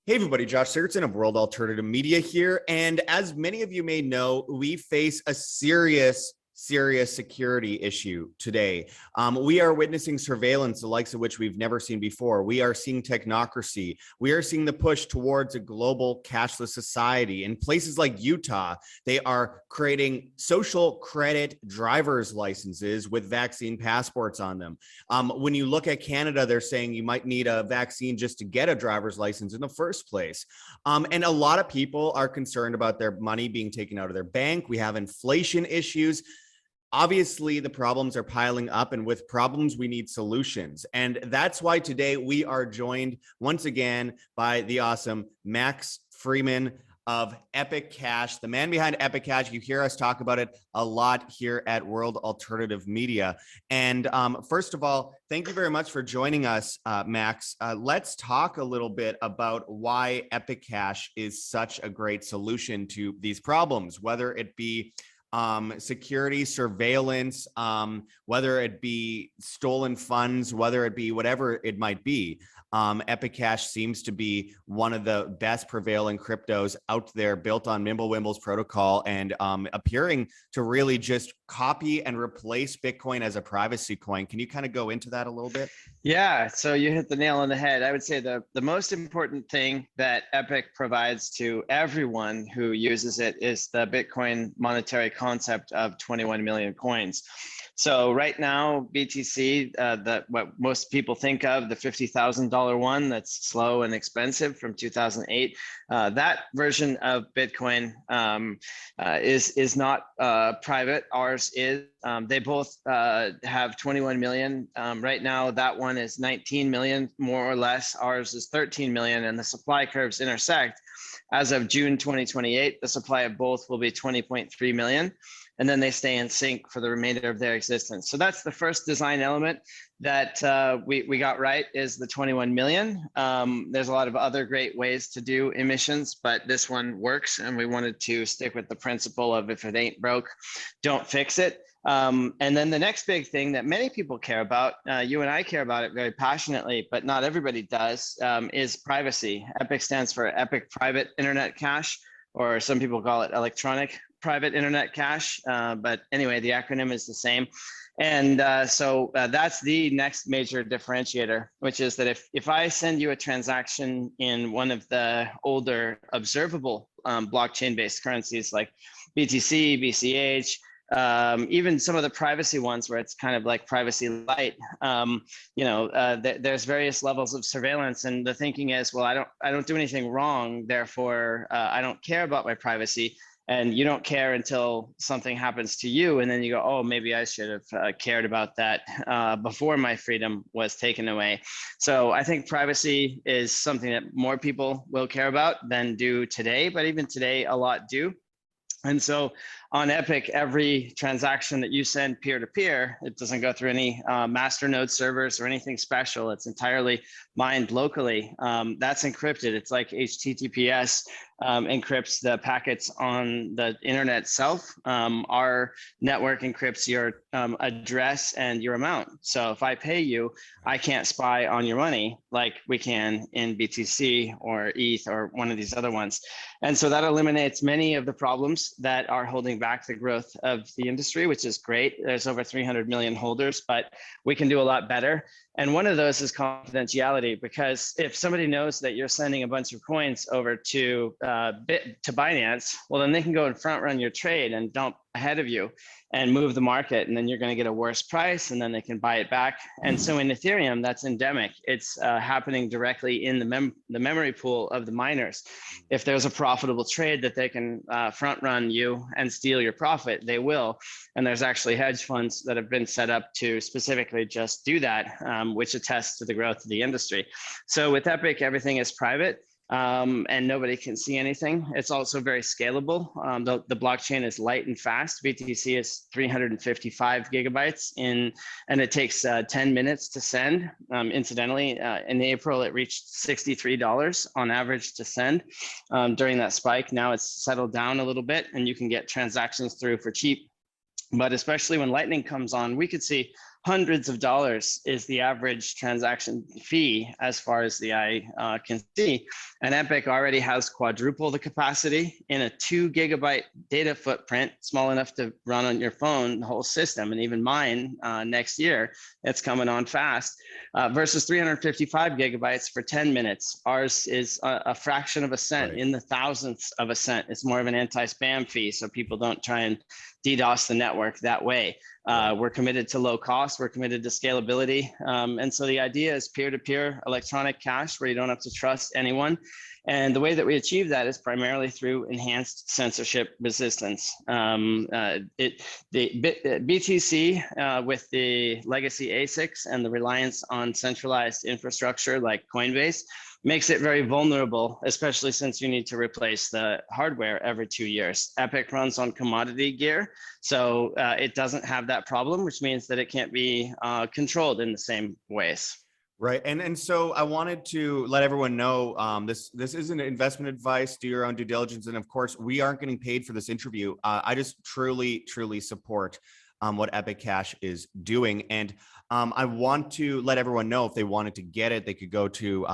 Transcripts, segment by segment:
Hey everybody, Josh Sigurdson of World Alternative Media here. And as many of you may know, we face a serious security issue today. We are witnessing surveillance, the likes of which we've never seen before. We are seeing technocracy. We are seeing the push towards a global cashless society. In places like Utah, they are creating social credit driver's licenses with vaccine passports on them. When you look at Canada, they're saying you might need a vaccine just to get a driver's license in the first place. And a lot of people are concerned about their money being taken out of their bank. We have inflation issues. Obviously, the problems are piling up, and with problems, we need solutions. And that's why today we are joined once again by the awesome Max Freeman of Epic Cash, the man behind Epic Cash. You hear us talk about it a lot here at World Alternative Media. And first of all, thank you very much for joining us, Max. Let's talk a little bit about why Epic Cash is such a great solution to these problems, whether it be security, surveillance, whether it be stolen funds, whether it be whatever it might be. Epic Cash seems to be one of the best prevailing cryptos out there, built on Wimble's protocol, and appearing to really just copy and replace Bitcoin as a privacy coin. Can you kind of go into that a little bit? Yeah, so you hit the nail on the head. I would say the most important thing that Epic provides to everyone who uses it is the Bitcoin monetary concept of 21 million coins. So right now, BTC, what most people think of, the $50,000 one that's slow and expensive from 2008, that version of Bitcoin is not private. Ours is. They both have 21 million. Right now, that one is 19 million, more or less. Ours is 13 million, and the supply curves intersect. As of June 2028, the supply of both will be 20.3 million. And then they stay in sync for the remainder of their existence. So that's the first design element that we got right, is the 21 million. There's a lot of other great ways to do emissions, but this one works. And we wanted to stick with the principle of if it ain't broke, don't fix it. And then the next big thing that many people care about, you and I care about it very passionately, but not everybody does, is privacy. EPIC stands for Epic Private Internet Cash, or some people call it electronic private internet cash. But anyway, the acronym is the same. And so that's the next major differentiator, which is that if I send you a transaction in one of the older observable blockchain-based currencies like BTC, BCH, even some of the privacy ones where it's kind of like privacy light, there's various levels of surveillance, and the thinking is, well, I don't do anything wrong, therefore I don't care about my privacy. And you don't care until something happens to you, and then you go, oh, maybe I should have cared about that before my freedom was taken away. So I think privacy is something that more people will care about than do today, but even today, a lot do. And so on Epic, every transaction that you send peer-to-peer, it doesn't go through any masternode servers or anything special. It's entirely mined locally. That's encrypted. It's like HTTPS encrypts the packets on the internet itself. Our network encrypts your address and your amount. So if I pay you, I can't spy on your money like we can in BTC or ETH or one of these other ones. And so that eliminates many of the problems that are holding back the growth of the industry, which is great. There's over 300 million holders, but we can do a lot better. And one of those is confidentiality, because if somebody knows that you're sending a bunch of coins over to Binance, well, then they can go and front run your trade and dump ahead of you and move the market, and then you're going to get a worse price, and then they can buy it back. And so in Ethereum, that's endemic. It's happening directly in the memory pool of the miners. If there's a profitable trade that they can front run you and steal your profit, they will. And there's actually hedge funds that have been set up to specifically just do that, which attests to the growth of the industry. So with Epic, everything is private. And nobody can see anything. It's also very scalable. The blockchain is light and fast. BTC is 355 gigabytes and it takes 10 minutes to send. Incidentally, in April, it reached $63 on average to send during that spike. Now it's settled down a little bit, and you can get transactions through for cheap. But especially when Lightning comes on, we could see hundreds of dollars is the average transaction fee as far as the eye can see. And Epic already has quadruple the capacity in a 2 gigabyte data footprint, small enough to run on your phone, the whole system, and even mine next year, it's coming on fast, versus 355 gigabytes for 10 minutes. Ours is a fraction of a cent, in the thousandths of a cent. It's more of an anti-spam fee, so people don't try and DDoS the network that way. We're committed to low cost, we're committed to scalability. And so the idea is peer-to-peer electronic cash where you don't have to trust anyone. And the way that we achieve that is primarily through enhanced censorship resistance. BTC with the legacy ASICs and the reliance on centralized infrastructure like Coinbase makes it very vulnerable, especially since you need to replace the hardware every 2 years. Epic runs on commodity gear, so it doesn't have that problem, which means that it can't be controlled in the same ways. Right. And so I wanted to let everyone know this isn't investment advice. Do your own due diligence. And of course, we aren't getting paid for this interview. I just truly support what Epic Cash is doing. And I want to let everyone know if they wanted to get it, they could go to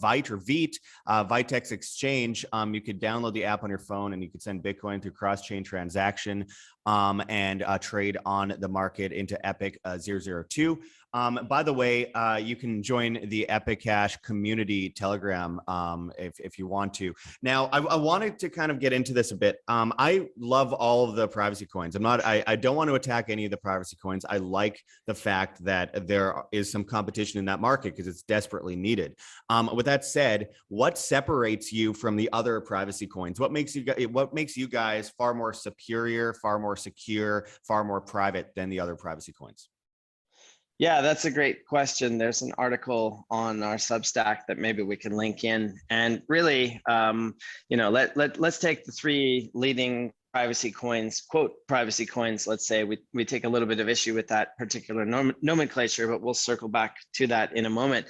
Vite or Vite, Vitex Exchange. You could download the app on your phone and you could send Bitcoin through cross-chain transaction and trade on the market into Epic 002. By the way, you can join the Epic Cash community Telegram if you want to. Now, I wanted to kind of get into this a bit. I love all of the privacy coins. I don't want to attack any of the privacy coins. I like the fact that there is some competition in that market because it's desperately needed. With that said, what separates you from the other privacy coins? What makes you guys far more superior, far more secure, far more private than the other privacy coins? Yeah, that's a great question. There's an article on our Substack that maybe we can link in. And really, let's take the 3 leading privacy coins, quote privacy coins. Let's say we take a little bit of issue with that particular nomenclature, but we'll circle back to that in a moment.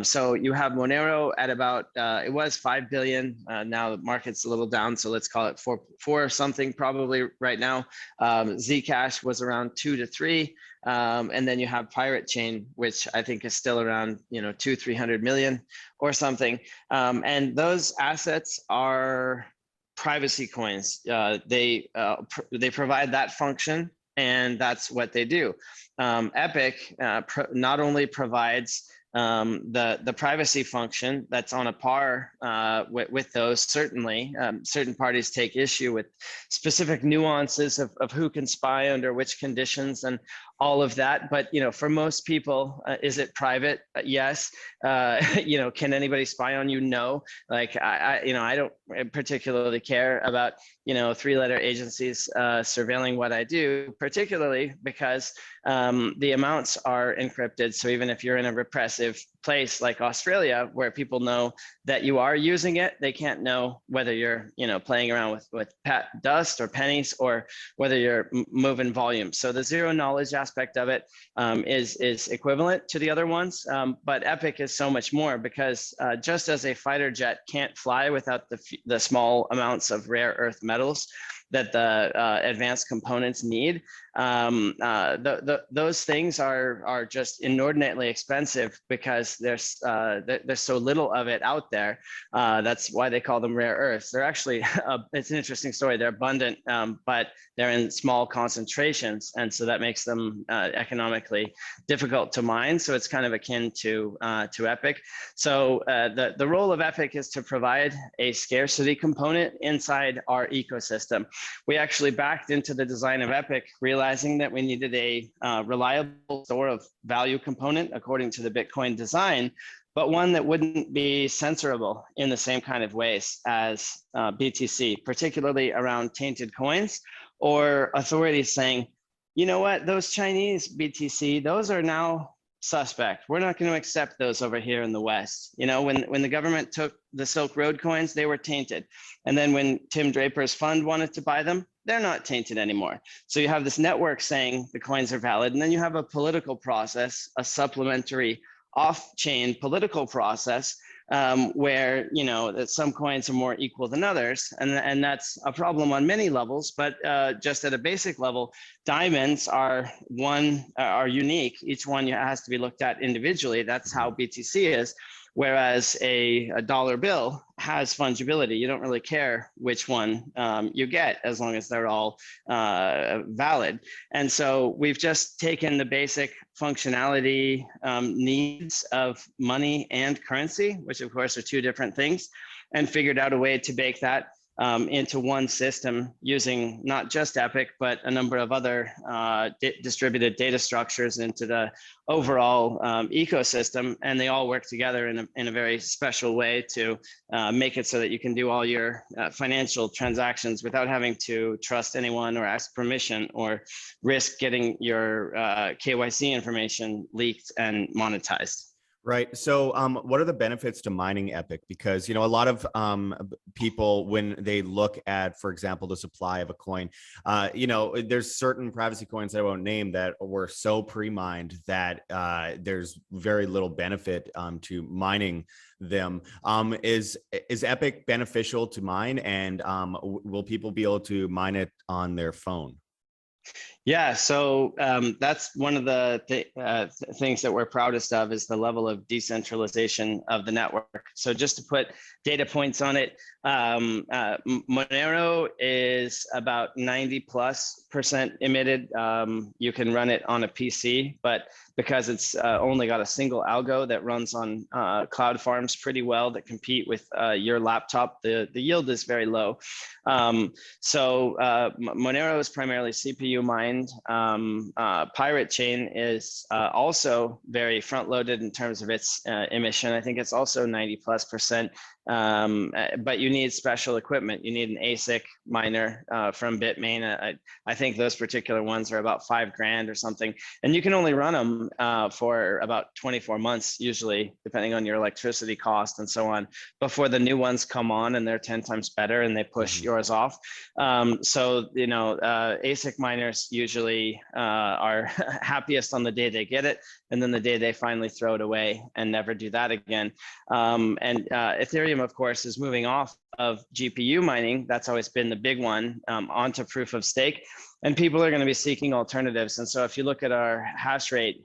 So you have Monero at about, it was 5 billion. Now the market's a little down, so let's call it four something probably right now. Zcash was around 2 to 3. And then you have Pirate Chain, which I think is still around 200-300 million or something. And those assets are privacy coins. They provide that function, and that's what they do. Epic not only provides the privacy function that's on a par with those. Certainly, certain parties take issue with specific nuances of who can spy under which conditions and all of that. But for most people, is it private? Yes. Can anybody spy on you? No. Like I don't particularly care about 3-letter agencies surveilling what I do, particularly because the amounts are encrypted. So even if you're in a repressive place like Australia, where people know that you are using it, they can't know whether you're playing around with dust or pennies, or whether you're moving volume. So the zero knowledge aspect of it is equivalent to the other ones, but Epic is so much more, because just as a fighter jet can't fly without the small amounts of rare earth metals that the advanced components need, those things are just inordinately expensive because there's so little of it out there. That's why they call them rare earths. They're actually, it's an interesting story. They're abundant, but they're in small concentrations, and so that makes them economically difficult to mine. So it's kind of akin to Epic. So the role of Epic is to provide a scarcity component inside our ecosystem. We actually backed into the design of Epic, realizing that we needed a reliable store of value component according to the Bitcoin design, but one that wouldn't be censorable in the same kind of ways as BTC, particularly around tainted coins, or authorities saying, you know what, those Chinese BTC, those are now suspect. We're not going to accept those over here in the West. When the government took the Silk Road coins, they were tainted. And then when Tim Draper's fund wanted to buy them, they're not tainted anymore. So you have this network saying the coins are valid, and then you have a political process, a supplementary off-chain political process where, you know, that some coins are more equal than others. And that's a problem on many levels, but just at a basic level, diamonds are unique. Each one has to be looked at individually. That's how BTC is. Whereas a dollar bill has fungibility. You don't really care which one you get as long as they're all valid. And so we've just taken the basic functionality needs of money and currency, which of course are two different things, and figured out a way to bake that into one system using not just Epic, but a number of other distributed data structures into the overall ecosystem. And they all work together in a very special way to make it so that you can do all your financial transactions without having to trust anyone or ask permission or risk getting your KYC information leaked and monetized. Right. So what are the benefits to mining Epic? Because, you know, a lot of people, when they look at, for example, the supply of a coin, you know, there's certain privacy coins that I won't name that were so pre-mined that there's very little benefit to mining them. Is Epic beneficial to mine, and will people be able to mine it on their phone? Yeah, so that's one of the things that we're proudest of is the level of decentralization of the network. So just to put data points on it, Monero is about 90+% emitted. You can run it on a PC, but because it's only got a single algo that runs on cloud farms pretty well that compete with your laptop, the yield is very low. So Monero is primarily CPU mined. Pirate Chain is also very front-loaded in terms of its emission. I think it's also 90+%. But you need special equipment. You need an ASIC miner from Bitmain. I think those particular ones are about $5,000 or something. And you can only run them for about 24 months, usually, depending on your electricity cost and so on, before the new ones come on and they're 10 times better and they push yours off. So, you know, ASIC miners usually are happiest on the day they get it, and then the day they finally throw it away and never do that again. And Ethereum, of course, is moving off of GPU mining. That's always been the big one, onto proof of stake. And people are going to be seeking alternatives. And so if you look at our hash rate,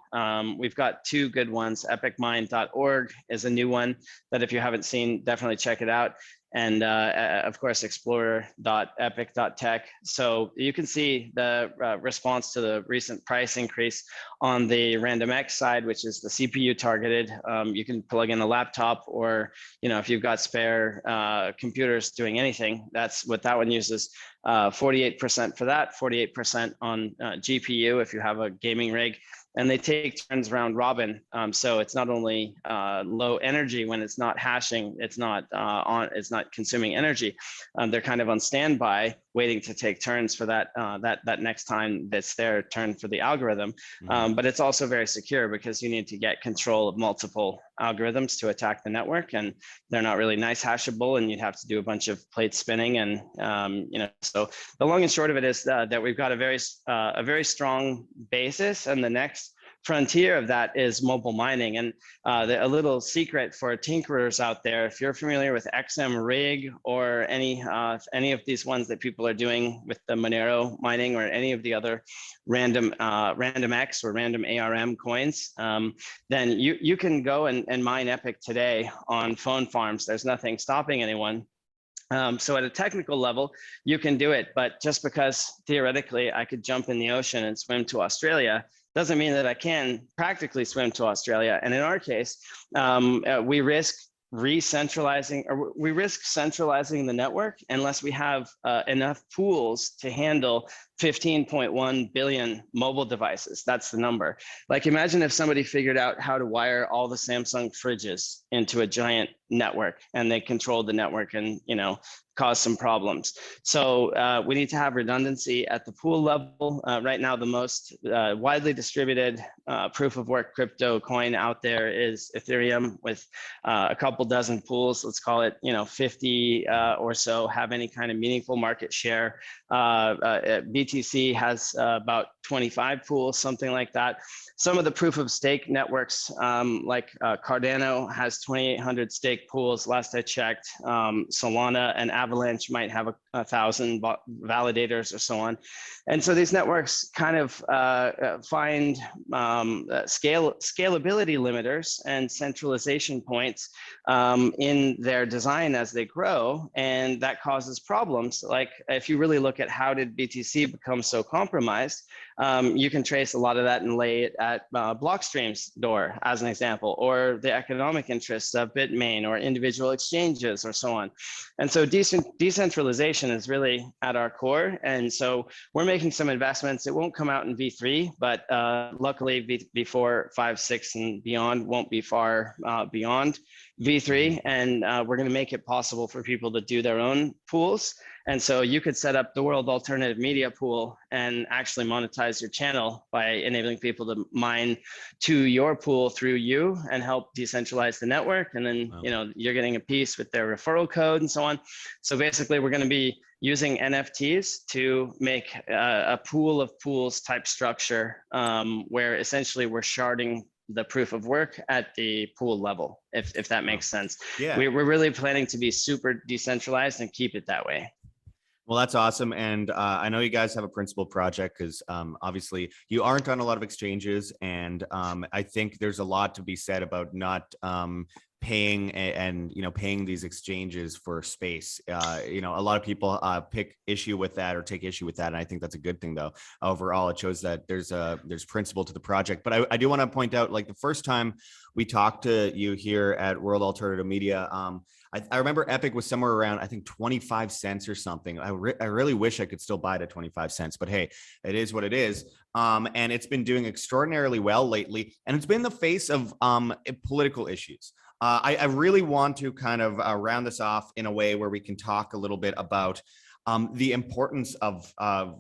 we've got two good ones. epicmine.org is a new one that if you haven't seen, definitely check it out. And of course, explorer.epic.tech. So you can see the response to the recent price increase on the RandomX side, which is the CPU targeted. You can plug in a laptop, or, you know, if you've got spare computers doing anything, that's what that one uses. 48% for that, 48% on GPU if you have a gaming rig. And they take turns round robin. So it's not only low energy when it's not hashing, it's not consuming energy. They're kind of on standby, waiting to take turns for that next time that's their turn for the algorithm. But it's also very secure because you need to get control of multiple algorithms to attack the network, and they're not really nice hashable, and you'd have to do a bunch of plate spinning. And you know, so the long and short of it is that we've got a very strong basis, and the next frontier of that is mobile mining. And a little secret for tinkerers out there, if you're familiar with XM Rig or any of these ones that people are doing with the Monero mining, or any of the other RandomX or random ARM coins, then you can go and mine Epic today on phone farms. There's nothing stopping anyone. So at a technical level, you can do it, but just because theoretically I could jump in the ocean and swim to Australia doesn't mean that I can practically swim to Australia. And in our case, we risk centralizing the network unless we have enough pools to handle 15.1 billion mobile devices. That's the number. Like, imagine if somebody figured out how to wire all the Samsung fridges into a giant network, and they controlled the network in, you know, cause some problems. So we need to have redundancy at the pool level. Right now, the most widely distributed proof of work crypto coin out there is Ethereum, with a couple dozen pools. Let's call it, 50 or so have any kind of meaningful market share. BTC has about 25 pools, something like that. Some of the proof of stake networks, like Cardano has 2,800 stake pools last I checked. Solana and Avalanche might have 1,000 validators or so on. And so these networks kind of find scalability limiters and centralization points in their design as they grow, and that causes problems. Like, if you really look at how did BTC become so compromised, you can trace a lot of that and lay it at Blockstream's door as an example, or the economic interests of Bitmain or individual exchanges or so on. And so decentralization is really at our core. And so we're making some investments. It won't come out in V3, but luckily V4, 5, 6, and beyond won't be far beyond V3. And we're going to make it possible for people to do their own pools. And so you could set up the World Alternative Media Pool and actually monetize your channel by enabling people to mine to your pool through you and help decentralize the network. And then, you're getting a piece with their referral code and so on. So basically, we're going to be using NFTs to make a pool of pools type structure, where essentially we're sharding the proof of work at the pool level, if that makes sense. Yeah. We're really planning to be super decentralized and keep it that way. Well, that's awesome. And I know you guys have a principal project because obviously you aren't on a lot of exchanges. And I think there's a lot to be said about not paying paying these exchanges for space. A lot of people pick issue with that or take issue with that. And I think that's a good thing, though. Overall, it shows that there's principle to the project. But I do want to point out, like, the first time we talked to you here at World Alternative Media, I remember Epic was somewhere around, I think, 25 cents or something. I really wish I could still buy it at 25 cents, but hey, it is what it is. And it's been doing extraordinarily well lately. And it's been in the face of political issues. I really want to kind of round this off in a way where we can talk a little bit about the importance of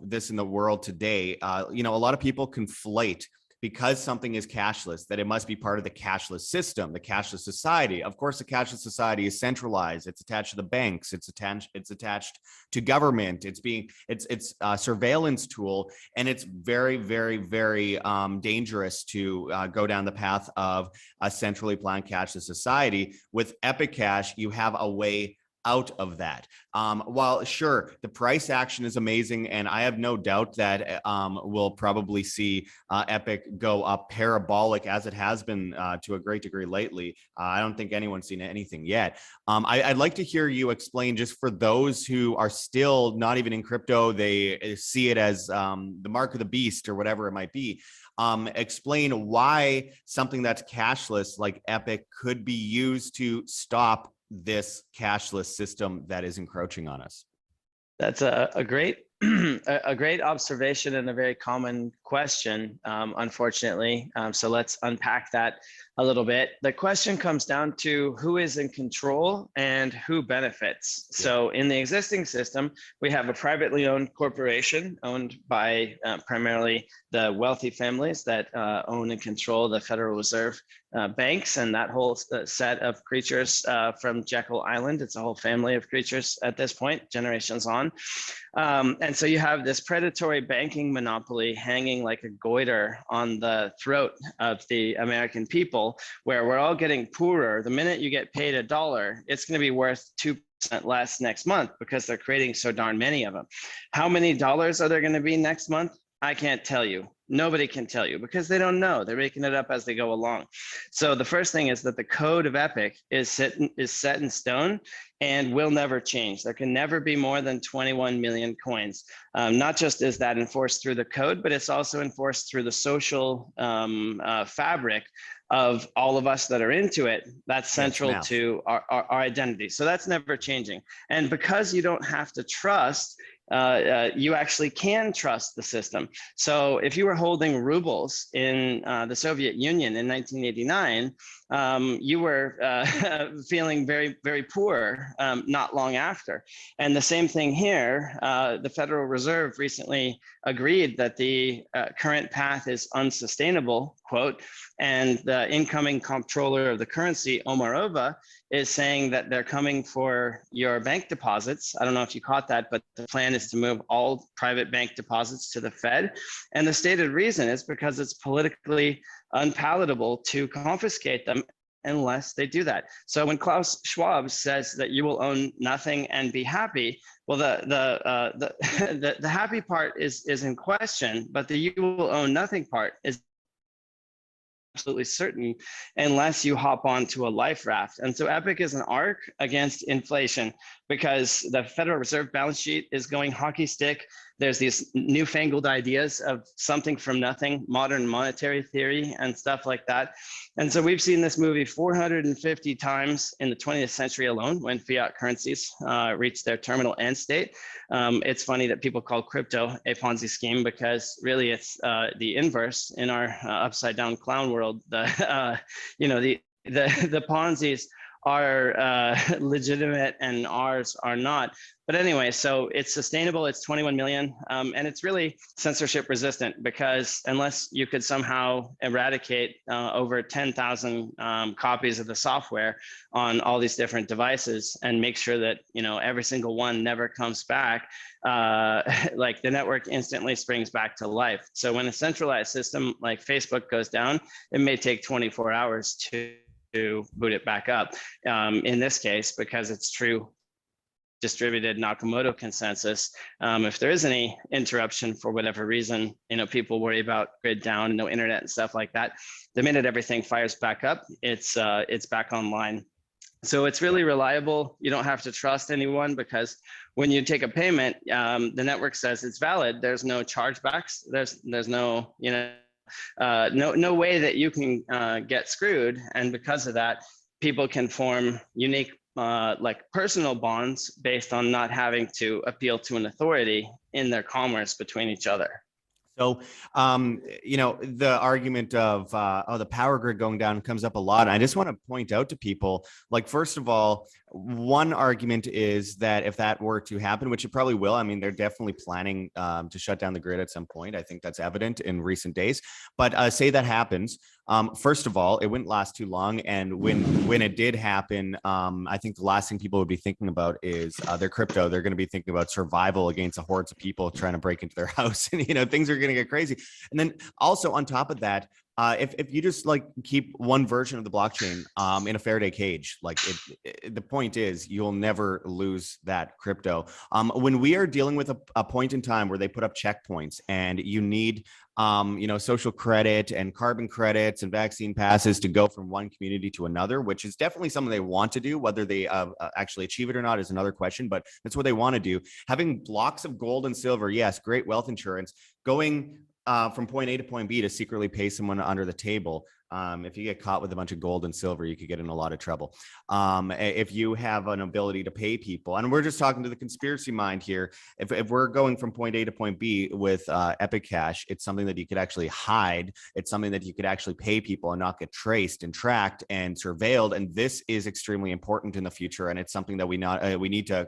this in the world today. A lot of people conflate, because something is cashless, that it must be part of the cashless system, the cashless society. Of course, the cashless society is centralized. It's attached to the banks. It's attached to government. It's a surveillance tool, and it's very, very, very dangerous to go down the path of a centrally planned cashless society. With Epic Cash, you have a way out of that. While sure, the price action is amazing, and I have no doubt that we'll probably see Epic go up parabolic as it has been to a great degree lately. I don't think anyone's seen anything yet. I'd like to hear you explain, just for those who are still not even in crypto, they see it as the mark of the beast or whatever it might be. Explain why something that's cashless like Epic could be used to stop this cashless system that is encroaching on us. That's a great a great observation and a very common question, unfortunately. So let's unpack that a little bit. The question comes down to who is in control and who benefits. Yeah. So in the existing system, we have a privately owned corporation owned by primarily the wealthy families that own and control the Federal Reserve banks, and that whole set of creatures from Jekyll Island. It's a whole family of creatures at this point, generations on. And so you have this predatory banking monopoly hanging like a goiter on the throat of the American people, where we're all getting poorer. The minute you get paid $1, it's going to be worth 2% less next month because they're creating so darn many of them. How many dollars are there going to be next month? I can't tell you. Nobody can tell you because they don't know. They're making it up as they go along. So the first thing is that the code of Epic is set in stone and will never change. There can never be more than 21 million coins. Not just is that enforced through the code, but it's also enforced through the social fabric of all of us that are into it. That's central to our identity. So that's never changing. And because you don't have to trust, you actually can trust the system. So if you were holding rubles in the Soviet Union in 1989, you were feeling very, very poor not long after. And the same thing here, the Federal Reserve recently agreed that the current path is unsustainable, quote, and the incoming comptroller of the currency, Omarova, is saying that they're coming for your bank deposits. I don't know if you caught that, but the plan is to move all private bank deposits to the Fed. And the stated reason is because it's politically unpalatable to confiscate them unless they do that. So when Klaus Schwab says that you will own nothing and be happy, well, the happy part is in question, but the you will own nothing part is absolutely certain unless you hop onto a life raft. And so EPIC is an arc against inflation because the Federal Reserve balance sheet is going hockey stick. There's these newfangled ideas of something from nothing, modern monetary theory and stuff like that. And so we've seen this movie 450 times in the 20th century alone when fiat currencies reached their terminal end state. It's funny that people call crypto a Ponzi scheme because really it's the inverse in our upside down clown world. The Ponzi's are legitimate and ours are not. But anyway, so it's sustainable, it's 21 million, and it's really censorship resistant because unless you could somehow eradicate over 10,000 copies of the software on all these different devices and make sure that, every single one never comes back, like the network instantly springs back to life. So when a centralized system like Facebook goes down, it may take 24 hours to boot it back up. In this case, because it's true distributed Nakamoto consensus, if there is any interruption for whatever reason, people worry about grid down, no internet and stuff like that. The minute everything fires back up, it's back online. So it's really reliable. You don't have to trust anyone because when you take a payment, the network says it's valid. There's no chargebacks. There's no, no way that you can get screwed. And because of that, people can form unique like personal bonds based on not having to appeal to an authority in their commerce between each other. So, the argument of, the power grid going down comes up a lot. And I just want to point out to people, like, first of all, one argument is that if that were to happen, which it probably will, I mean, they're definitely planning to shut down the grid at some point. I think that's evident in recent days. But say that happens. First of all, it wouldn't last too long. And when it did happen, I think the last thing people would be thinking about is their crypto. They're going to be thinking about survival against a hordes of people trying to break into their house. And, things are going to get crazy. And then also on top of that, if you just like keep one version of the blockchain in a Faraday cage, like the point is you'll never lose that crypto. When we are dealing with a point in time where they put up checkpoints and you need social credit and carbon credits and vaccine passes to go from one community to another, which is definitely something they want to do. Whether they actually achieve it or not is another question, but that's what they want to do. Having blocks of gold and silver, yes, great wealth insurance. Going from point A to point B to secretly pay someone under the table. If you get caught with a bunch of gold and silver, you could get in a lot of trouble. If you have an ability to pay people, and we're just talking to the conspiracy mind here, if we're going from point A to point B with Epic Cash, it's something that you could actually hide. It's something that you could actually pay people and not get traced and tracked and surveilled. And this is extremely important in the future. And it's something that we need to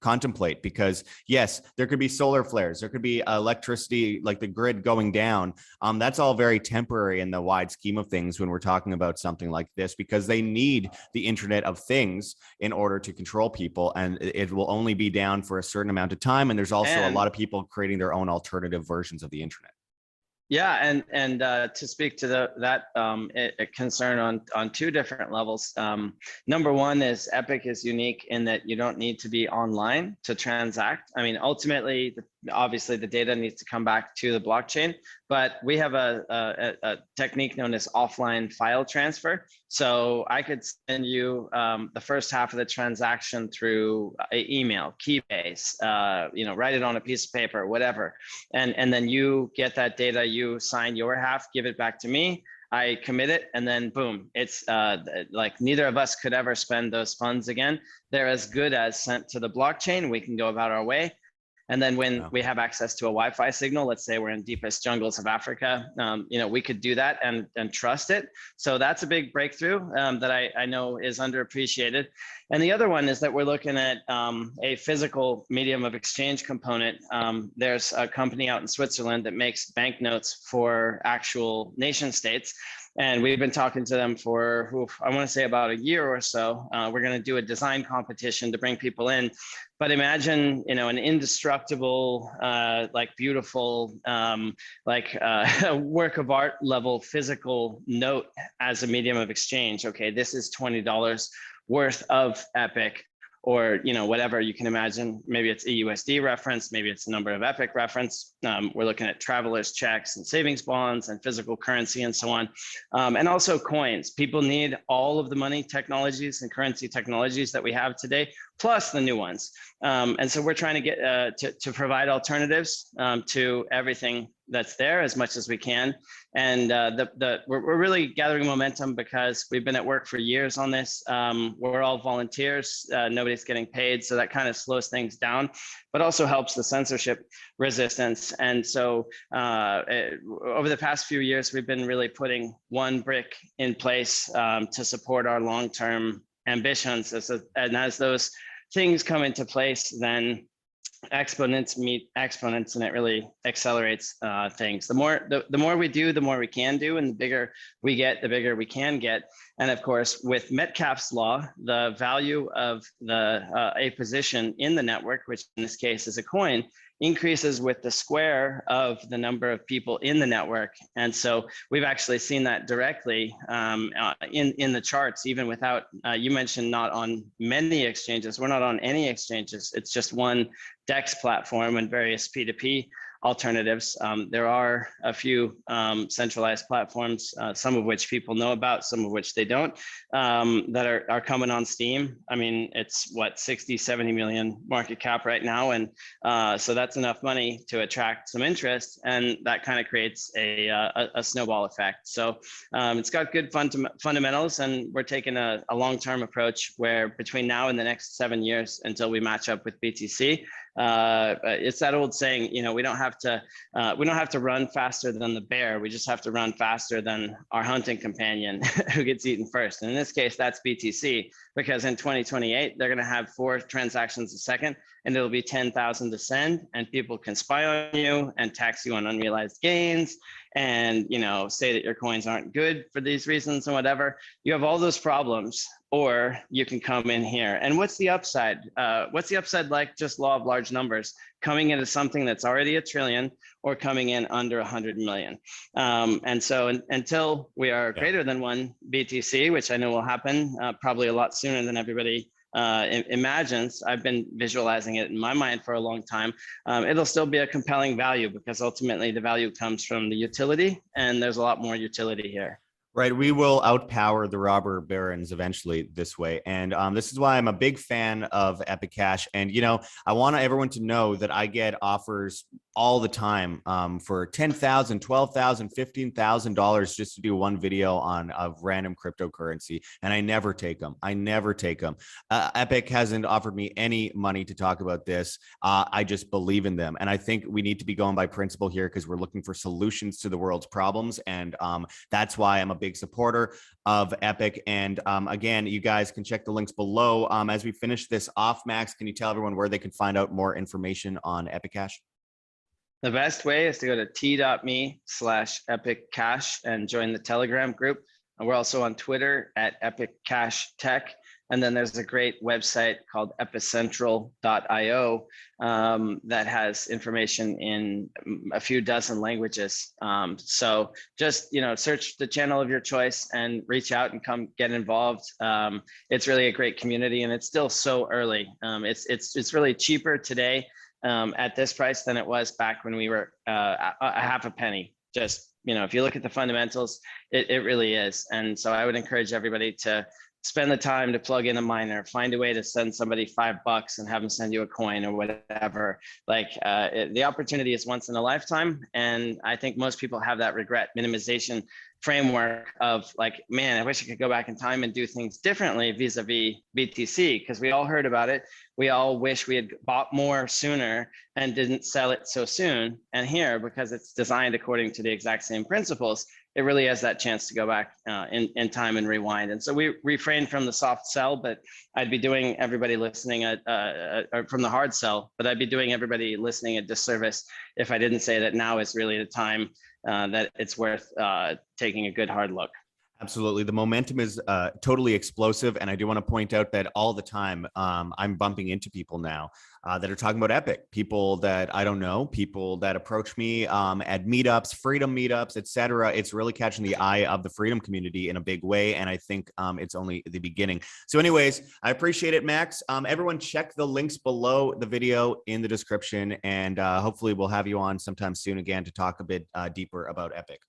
contemplate because yes, there could be solar flares. There could be electricity, like the grid going down. That's all very temporary in the wide scheme of things when we're talking about something like this, because they need the Internet of Things in order to control people, and it will only be down for a certain amount of time. And there's also a lot of people creating their own alternative versions of the internet. Yeah, and to speak to that concern on two different levels. Number one is Epic is unique in that you don't need to be online to transact. I mean, ultimately, obviously the data needs to come back to the blockchain, but we have a technique known as offline file transfer. So I could send you the first half of the transaction through email, Keybase, write it on a piece of paper, whatever. And then you get that data, you sign your half, give it back to me, I commit it, and then boom, it's like neither of us could ever spend those funds again. They're as good as sent to the blockchain. We can go about our way. And then when Wow. we have access to a Wi-Fi signal, let's say we're in deepest jungles of Africa, we could do that and trust it. So that's a big breakthrough that I know is underappreciated. And the other one is that we're looking at a physical medium of exchange component. There's a company out in Switzerland that makes banknotes for actual nation states. And we've been talking to them for, I want to say about a year or so. We're going to do a design competition to bring people in. But imagine, an indestructible, like beautiful, work of art level physical note as a medium of exchange. Okay, this is $20 worth of Epic, or whatever you can imagine. Maybe it's a USD reference, maybe it's a number of Epic reference. We're looking at travelers checks and savings bonds and physical currency and so on, and also coins. People need all of the money technologies and currency technologies that we have today, plus the new ones. And so we're trying to get to provide alternatives to everything that's there as much as we can. And we're really gathering momentum because we've been at work for years on this. We're all volunteers, nobody's getting paid. So that kind of slows things down, but also helps the censorship resistance. And so over the past few years, we've been really putting one brick in place to support our long-term ambitions. And as those things come into place, then exponents meet exponents, and it really accelerates things. The more we do, the more we can do, and the bigger we get, the bigger we can get. And of course, with Metcalfe's law, the value of a position in the network, which in this case is a coin, increases with the square of the number of people in the network. And so we've actually seen that directly in the charts, even without, you mentioned not on many exchanges. We're not on any exchanges. It's just one DEX platform and various P2P alternatives. There are a few centralized platforms, some of which people know about, some of which they don't, that are coming on Steam. I mean, it's what, 60, 70 million market cap right now. And so that's enough money to attract some interest, and that kind of creates a snowball effect. So it's got good fundamentals, and we're taking a long-term approach where between now and the next 7 years until we match up with BTC, it's that old saying, we don't have to run faster than the bear. We just have to run faster than our hunting companion who gets eaten first. And in this case, that's BTC, because in 2028, they're going to have 4 transactions a second, and it'll be 10,000 to send, and people can spy on you and tax you on unrealized gains, and say that your coins aren't good for these reasons and whatever. You have all those problems, or you can come in here. And what's the upside? What's the upside like? Just law of large numbers, coming into something that's already $1 trillion or coming in under 100 million. And so until we are greater than 1 BTC, which I know will happen probably a lot sooner than everybody imagines, I've been visualizing it in my mind for a long time, it'll still be a compelling value, because ultimately the value comes from the utility, and there's a lot more utility here. Right. We will outpower the robber barons eventually this way. And this is why I'm a big fan of Epic Cash. And, I want everyone to know that I get offers all the time for $10,000, $12,000, $15,000 just to do one video on a random cryptocurrency. And I never take them. Epic hasn't offered me any money to talk about this. I just believe in them. And I think we need to be going by principle here, because we're looking for solutions to the world's problems. And that's why I'm a big supporter of Epic. And again, you guys can check the links below. As we finish this off, Max, can you tell everyone where they can find out more information on Epic Cash? The best way is to go to t.me/epiccash and join the Telegram group. And we're also on Twitter at Epic Cash Tech. And then there's a great website called epicentral.io that has information in a few dozen languages. So just, search the channel of your choice and reach out and come get involved. It's really a great community, and it's still so early. It's really cheaper today at this price than it was back when we were a half a penny. Just, if you look at the fundamentals, it really is. And so I would encourage everybody to spend the time to plug in a miner, find a way to send somebody $5 and have them send you a coin or whatever. The opportunity is once in a lifetime. And I think most people have that regret minimization framework of like, man, I wish I could go back in time and do things differently vis-a-vis BTC, because we all heard about it. We all wish we had bought more sooner and didn't sell it so soon. And here, because it's designed according to the exact same principles, it really has that chance to go back in time and rewind. And so we refrain from the soft sell, but I'd be doing everybody listening or from the hard sell, but I'd be doing everybody listening a disservice if I didn't say that now is really the time that it's worth taking a good hard look. Absolutely. The momentum is totally explosive. And I do want to point out that all the time I'm bumping into people now that are talking about Epic, people that I don't know, people that approach me at meetups, freedom meetups, etc. It's really catching the eye of the freedom community in a big way. And I think it's only the beginning. So anyways, I appreciate it, Max. Everyone check the links below the video in the description, and hopefully we'll have you on sometime soon again to talk a bit deeper about Epic.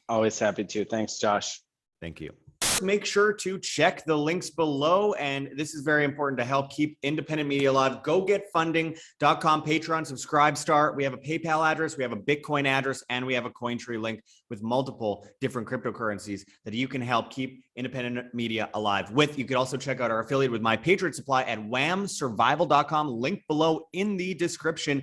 Always happy to. Thanks, Josh. Thank you. Make sure to check the links below. And this is very important to help keep independent media alive. GoGetFunding.com, Patreon, Subscribe Star. We have a PayPal address, we have a Bitcoin address, and we have a Cointree link with multiple different cryptocurrencies that you can help keep independent media alive with. You could also check out our affiliate with My Patriot Supply at whamsurvival.com, link below in the description.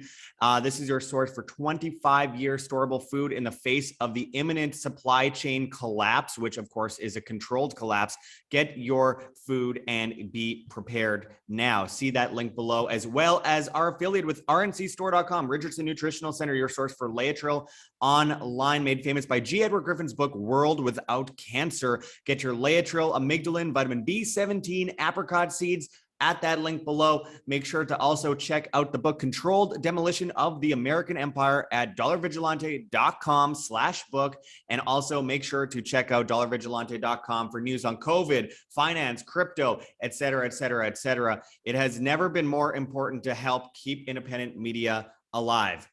This is your source for 25-year storable food in the face of the imminent supply chain collapse, which of course is a controlled collapse. Get your food and be prepared now. See that link below, as well as our affiliate with rncstore.com, Richardson Nutritional Center, your source for Laetrile online, made famous by G. Edward Griffin's book, World Without Cancer. Get your Laetrile, amygdalin, vitamin B17, apricot seeds at that link below. Make sure to also check out the book Controlled Demolition of the American Empire at dollarvigilante.com/book. And also make sure to check out dollarvigilante.com for news on COVID, finance, crypto, etc., etc., etc. It has never been more important to help keep independent media alive.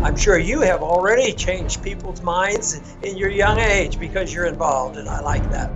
I'm sure you have already changed people's minds in your young age because you're involved, and I like that.